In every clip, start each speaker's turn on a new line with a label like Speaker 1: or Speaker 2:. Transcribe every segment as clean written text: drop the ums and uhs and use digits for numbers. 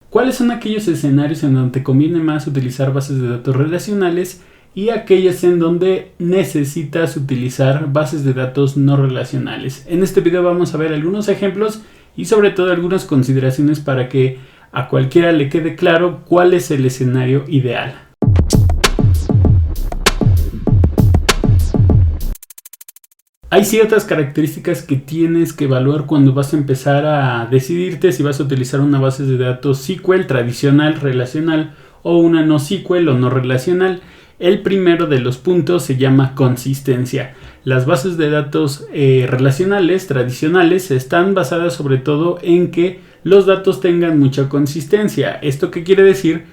Speaker 1: ¿Cuáles son aquellos escenarios en donde te conviene más utilizar bases de datos relacionales y aquellos en donde necesitas utilizar bases de datos no relacionales? En este video vamos a ver algunos ejemplos y sobre todo algunas consideraciones para que a cualquiera le quede claro cuál es el escenario ideal. Hay ciertas características que tienes que evaluar cuando vas a empezar a decidirte si vas a utilizar una base de datos SQL tradicional, relacional o una NoSQL o no relacional. El primero de los puntos se llama consistencia. Las bases de datos relacionales tradicionales están basadas sobre todo en que los datos tengan mucha consistencia. ¿Esto qué quiere decir?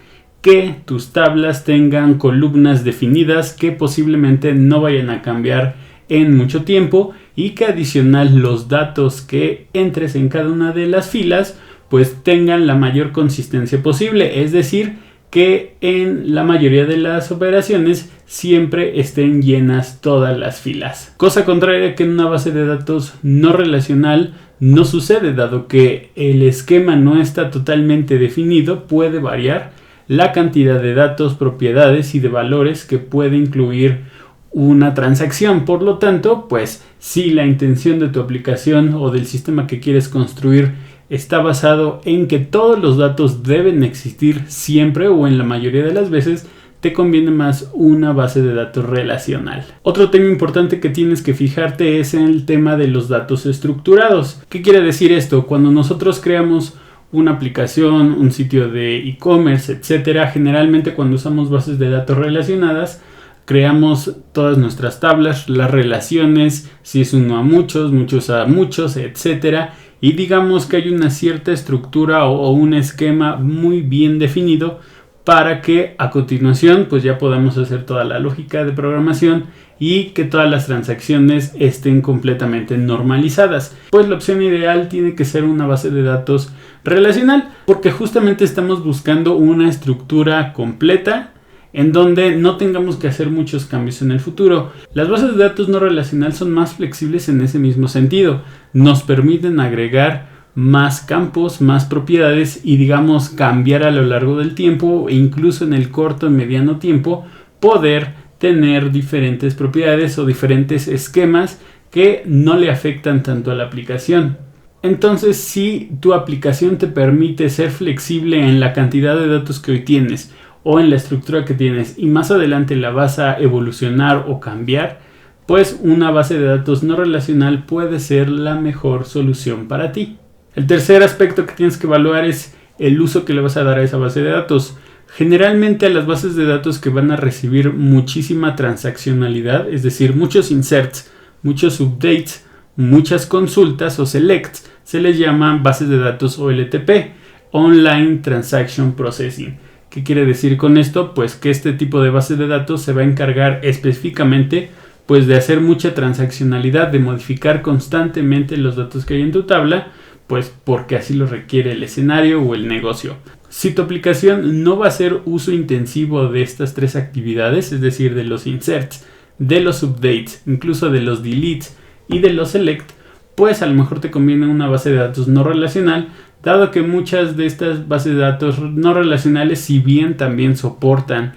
Speaker 1: Que tus tablas tengan columnas definidas que posiblemente no vayan a cambiar en mucho tiempo y que adicional los datos que entres en cada una de las filas pues tengan la mayor consistencia posible, es decir, que en la mayoría de las operaciones siempre estén llenas todas las filas. Cosa contraria que en una base de datos no relacional no sucede, dado que el esquema no está totalmente definido, puede variar la cantidad de datos, propiedades y de valores que puede incluir una transacción. Por lo tanto, pues si la intención de tu aplicación o del sistema que quieres construir está basado en que todos los datos deben existir siempre o en la mayoría de las veces, te conviene más una base de datos relacional. Otro tema importante que tienes que fijarte es en el tema de los datos estructurados. ¿Qué quiere decir esto? Cuando nosotros creamos una aplicación, un sitio de e-commerce, etcétera, generalmente cuando usamos bases de datos relacionadas, creamos todas nuestras tablas, las relaciones, si es uno a muchos, muchos a muchos, etcétera. Y digamos que hay una cierta estructura o un esquema muy bien definido para que a continuación pues ya podamos hacer toda la lógica de programación y que todas las transacciones estén completamente normalizadas. Pues la opción ideal tiene que ser una base de datos relacional, porque justamente estamos buscando una estructura completa en donde no tengamos que hacer muchos cambios en el futuro. Las bases de datos no relacional son más flexibles en ese mismo sentido. Nos permiten agregar más campos, más propiedades y digamos cambiar a lo largo del tiempo e incluso en el corto y mediano tiempo poder tener diferentes propiedades o diferentes esquemas que no le afectan tanto a la aplicación. Entonces, si tu aplicación te permite ser flexible en la cantidad de datos que hoy tienes o en la estructura que tienes y más adelante la vas a evolucionar o cambiar, pues una base de datos no relacional puede ser la mejor solución para ti. El tercer aspecto que tienes que evaluar es el uso que le vas a dar a esa base de datos. Generalmente a las bases de datos que van a recibir muchísima transaccionalidad, es decir, muchos inserts, muchos updates, muchas consultas o selects, se les llaman bases de datos OLTP, Online Transaction Processing. ¿Qué quiere decir con esto? Pues que este tipo de base de datos se va a encargar específicamente pues de hacer mucha transaccionalidad, de modificar constantemente los datos que hay en tu tabla, pues porque así lo requiere el escenario o el negocio. Si tu aplicación no va a hacer uso intensivo de estas tres actividades, es decir, de los inserts, de los updates, incluso de los deletes y de los select, pues a lo mejor te conviene una base de datos no relacional, dado que muchas de estas bases de datos no relacionales, si bien también soportan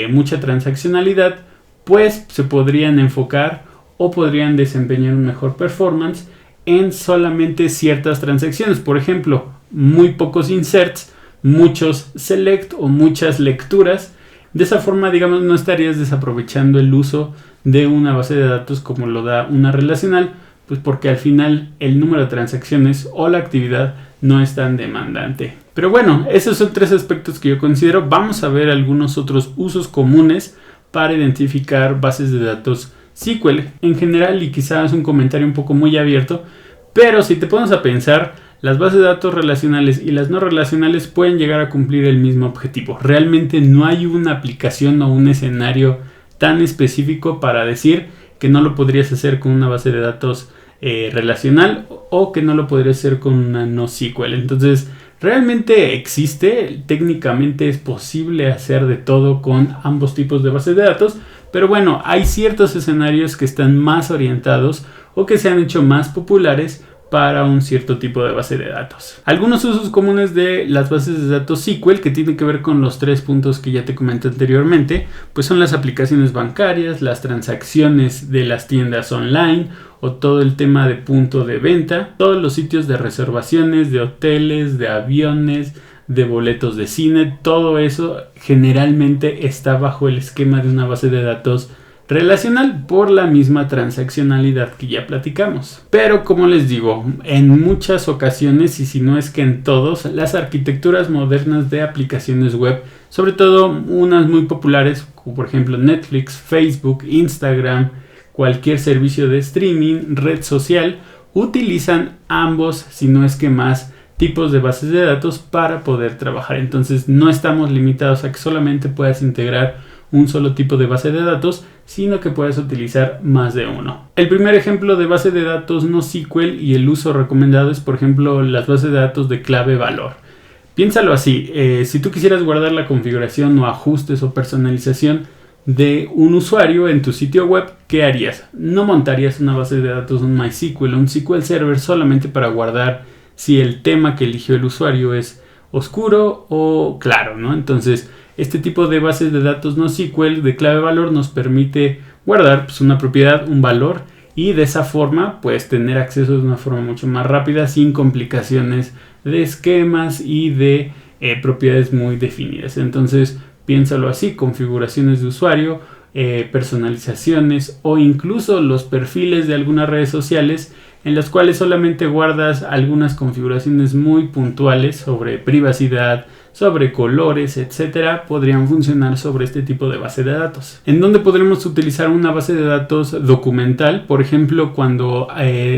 Speaker 1: mucha transaccionalidad, pues se podrían enfocar o podrían desempeñar un mejor performance en solamente ciertas transacciones. Por ejemplo, muy pocos inserts, muchos select o muchas lecturas. De esa forma, digamos, no estarías desaprovechando el uso de una base de datos como lo da una relacional, pues porque al final el número de transacciones o la actividad no es tan demandante. Pero bueno, esos son tres aspectos que yo considero. Vamos a ver algunos otros usos comunes para identificar bases de datos SQL en general, y quizás un comentario un poco muy abierto, pero si te pones a pensar, las bases de datos relacionales y las no relacionales pueden llegar a cumplir el mismo objetivo. Realmente no hay una aplicación o un escenario tan específico para decir que no lo podrías hacer con una base de datos relacional o que no lo podrías hacer con una NoSQL. Entonces, realmente existe, técnicamente es posible hacer de todo con ambos tipos de bases de datos, pero bueno, hay ciertos escenarios que están más orientados o que se han hecho más populares para un cierto tipo de base de datos. Algunos usos comunes de las bases de datos SQL, que tienen que ver con los 3 puntos que ya te comenté anteriormente, pues son las aplicaciones bancarias, las transacciones de las tiendas online o todo el tema de punto de venta, todos los sitios de reservaciones, de hoteles, de aviones, de boletos de cine, todo eso generalmente está bajo el esquema de una base de datos relacional por la misma transaccionalidad que ya platicamos. Pero como les digo, en muchas ocasiones, y si no es que en todos, las arquitecturas modernas de aplicaciones web, sobre todo unas muy populares como por ejemplo Netflix, Facebook, Instagram, cualquier servicio de streaming, red social, utilizan ambos, si no es que más, tipos de bases de datos para poder trabajar. Entonces no estamos limitados a que solamente puedas integrar un solo tipo de base de datos, sino que puedes utilizar más de uno. El primer ejemplo de base de datos no SQL y el uso recomendado es, por ejemplo, las bases de datos de clave valor. Piénsalo así, si tú quisieras guardar la configuración o ajustes o personalización de un usuario en tu sitio web, ¿qué harías? No montarías una base de datos, un MySQL o un SQL Server solamente para guardar si el tema que eligió el usuario es oscuro o claro, ¿no? Entonces, este tipo de bases de datos no SQL de clave valor nos permite guardar pues, una propiedad, un valor, y de esa forma pues tener acceso de una forma mucho más rápida sin complicaciones de esquemas y de propiedades muy definidas. Entonces piénsalo así: configuraciones de usuario, personalizaciones o incluso los perfiles de algunas redes sociales en las cuales solamente guardas algunas configuraciones muy puntuales sobre privacidad, sobre colores, etcétera, podrían funcionar sobre este tipo de base de datos. ¿En dónde podremos utilizar una base de datos documental? Por ejemplo, cuando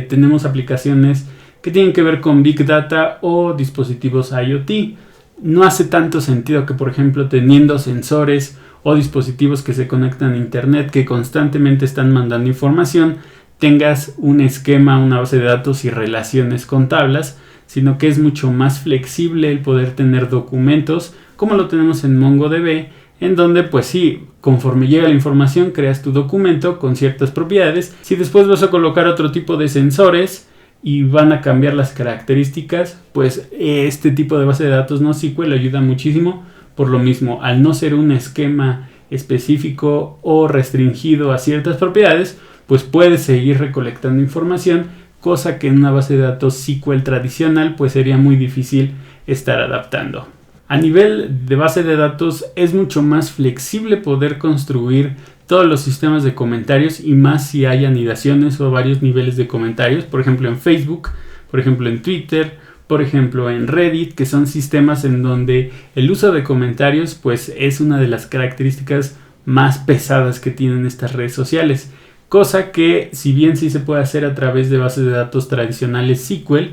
Speaker 1: tenemos aplicaciones que tienen que ver con Big Data o dispositivos IoT. No hace tanto sentido que, por ejemplo, teniendo sensores o dispositivos que se conectan a internet, que constantemente están mandando información, tengas un esquema, una base de datos y relaciones con tablas, sino que es mucho más flexible el poder tener documentos como lo tenemos en MongoDB, en donde pues sí, conforme llega la información creas tu documento con ciertas propiedades. Si después vas a colocar otro tipo de sensores y van a cambiar las características, pues este tipo de base de datos no SQL ayuda muchísimo. Por lo mismo, al no ser un esquema específico o restringido a ciertas propiedades, pues puedes seguir recolectando información, cosa que en una base de datos SQL tradicional pues sería muy difícil estar adaptando. A nivel de base de datos es mucho más flexible poder construir todos los sistemas de comentarios, y más si hay anidaciones o varios niveles de comentarios, por ejemplo en Facebook, por ejemplo en Twitter, por ejemplo en Reddit, que son sistemas en donde el uso de comentarios pues es una de las características más pesadas que tienen estas redes sociales. Cosa que, si bien sí se puede hacer a través de bases de datos tradicionales SQL,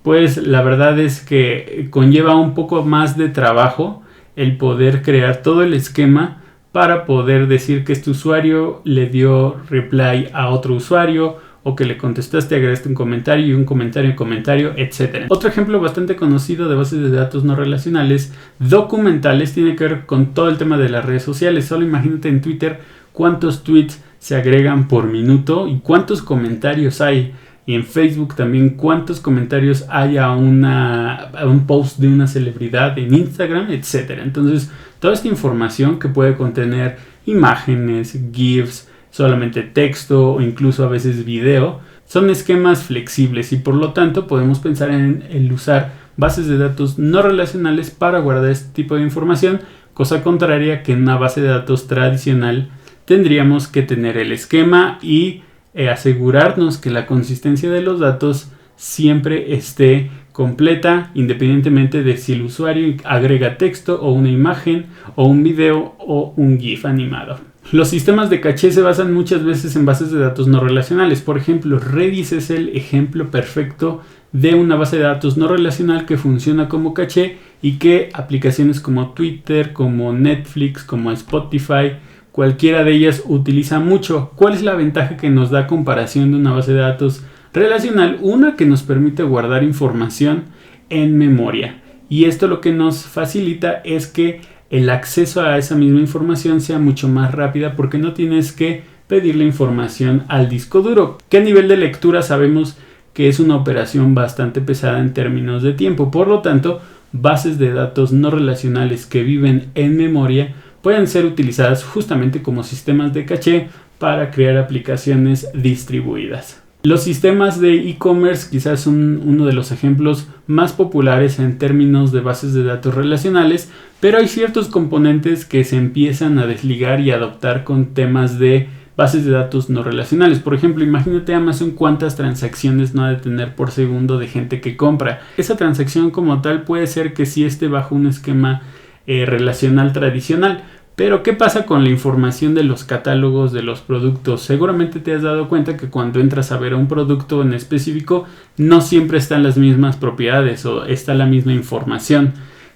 Speaker 1: pues la verdad es que conlleva un poco más de trabajo el poder crear todo el esquema para poder decir que este usuario le dio reply a otro usuario, o que le contestaste, agregaste un comentario y un comentario, etc. Otro ejemplo bastante conocido de bases de datos no relacionales documentales tiene que ver con todo el tema de las redes sociales. Solo imagínate en Twitter cuántos tweets se agregan por minuto y cuántos comentarios hay. Y en Facebook también cuántos comentarios hay a un post de una celebridad, en Instagram, etc. Entonces, toda esta información que puede contener imágenes, GIFs, solamente texto o incluso a veces video, son esquemas flexibles y por lo tanto podemos pensar en el usar bases de datos no relacionales para guardar este tipo de información, cosa contraria que en una base de datos tradicional tendríamos que tener el esquema y asegurarnos que la consistencia de los datos siempre esté completa, independientemente de si el usuario agrega texto o una imagen o un video o un GIF animado. Los sistemas de caché se basan muchas veces en bases de datos no relacionales. Por ejemplo, Redis es el ejemplo perfecto de una base de datos no relacional que funciona como caché y que aplicaciones como Twitter, como Netflix, como Spotify, cualquiera de ellas utiliza mucho. ¿Cuál es la ventaja que nos da a comparación de una base de datos relacional? Una, que nos permite guardar información en memoria. Y esto lo que nos facilita es que el acceso a esa misma información sea mucho más rápida, porque no tienes que pedir la información al disco duro. Que a nivel de lectura sabemos que es una operación bastante pesada en términos de tiempo. Por lo tanto, bases de datos no relacionales que viven en memoria pueden ser utilizadas justamente como sistemas de caché para crear aplicaciones distribuidas. Los sistemas de e-commerce quizás son uno de los ejemplos más populares en términos de bases de datos relacionales, pero hay ciertos componentes que se empiezan a desligar y adoptar con temas de bases de datos no relacionales. Por ejemplo, imagínate Amazon cuántas transacciones no ha de tener por segundo de gente que compra. Esa transacción como tal puede ser que sí esté bajo un esquema relacional tradicional. Pero ¿qué pasa con la información de los catálogos de los productos? Seguramente te has dado cuenta que cuando entras a ver un producto en específico no siempre están las mismas propiedades o está la misma información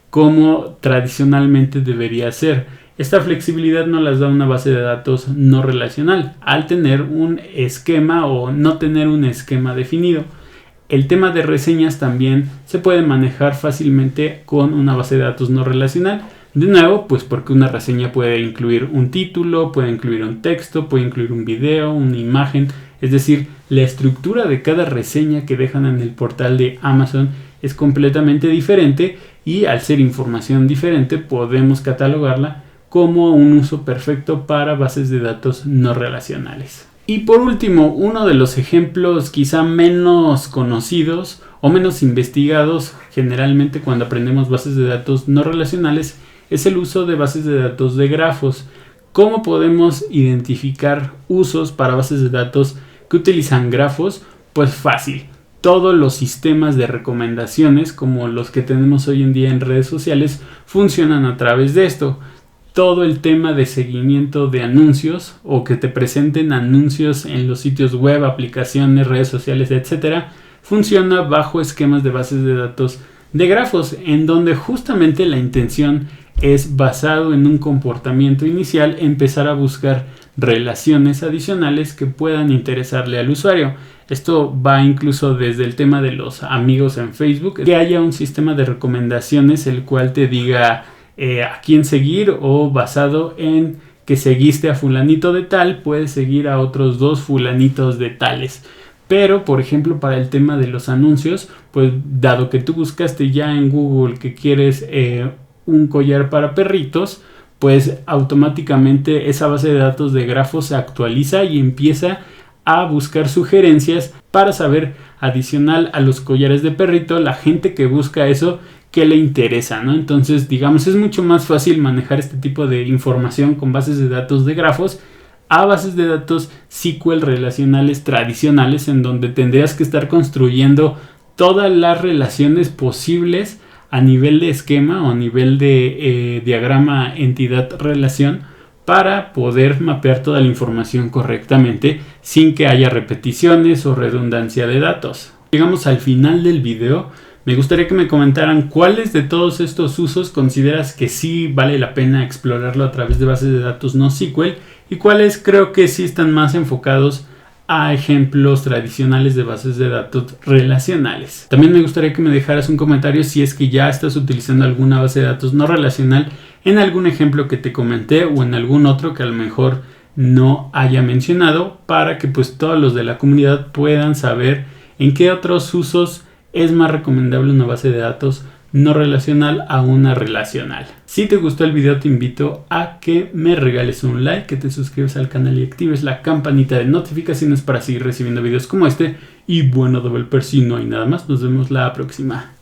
Speaker 1: como tradicionalmente debería ser. Esta flexibilidad no las da una base de datos no relacional al tener un esquema o no tener un esquema definido. El tema de reseñas también se puede manejar fácilmente con una base de datos no relacional. De nuevo, pues porque una reseña puede incluir un título, puede incluir un texto, puede incluir un video, una imagen. Es decir, la estructura de cada reseña que dejan en el portal de Amazon es completamente diferente y al ser información diferente podemos catalogarla como un uso perfecto para bases de datos no relacionales. Y por último, uno de los ejemplos quizá menos conocidos o menos investigados generalmente cuando aprendemos bases de datos no relacionales es el uso de bases de datos de grafos. ¿Cómo podemos identificar usos para bases de datos que utilizan grafos? Pues fácil. Todos los sistemas de recomendaciones como los que tenemos hoy en día en redes sociales funcionan a través de esto. Todo el tema de seguimiento de anuncios o que te presenten anuncios en los sitios web, aplicaciones, redes sociales, etcétera, funciona bajo esquemas de bases de datos de grafos, en donde justamente la intención es, basado en un comportamiento inicial, empezar a buscar relaciones adicionales que puedan interesarle al usuario. Esto va incluso desde el tema de los amigos en Facebook, que haya un sistema de recomendaciones el cual te diga a quién seguir, o basado en que seguiste a fulanito de tal, puedes seguir a otros 2 fulanitos de tales. Pero, por ejemplo, para el tema de los anuncios, pues dado que tú buscaste ya en Google que quieres un collar para perritos, pues automáticamente esa base de datos de grafos se actualiza y empieza a buscar sugerencias para saber, adicional a los collares de perrito, la gente que busca eso, que le interesa, ¿no? Entonces, digamos, es mucho más fácil manejar este tipo de información con bases de datos de grafos a bases de datos SQL relacionales tradicionales, en donde tendrías que estar construyendo todas las relaciones posibles a nivel de esquema o a nivel de diagrama entidad-relación para poder mapear toda la información correctamente sin que haya repeticiones o redundancia de datos. Llegamos al final del video. Me gustaría que me comentaran cuáles de todos estos usos consideras que sí vale la pena explorarlo a través de bases de datos no SQL y cuáles creo que sí están más enfocados a ejemplos tradicionales de bases de datos relacionales. También me gustaría que me dejaras un comentario si es que ya estás utilizando alguna base de datos no relacional en algún ejemplo que te comenté o en algún otro que a lo mejor no haya mencionado, para que pues todos los de la comunidad puedan saber en qué otros usos es más recomendable una base de datos no relacional a una relacional. Si te gustó el video, te invito a que me regales un like, que te suscribas al canal y actives la campanita de notificaciones para seguir recibiendo videos como este. Y bueno, Developer, si no hay nada más, nos vemos la próxima.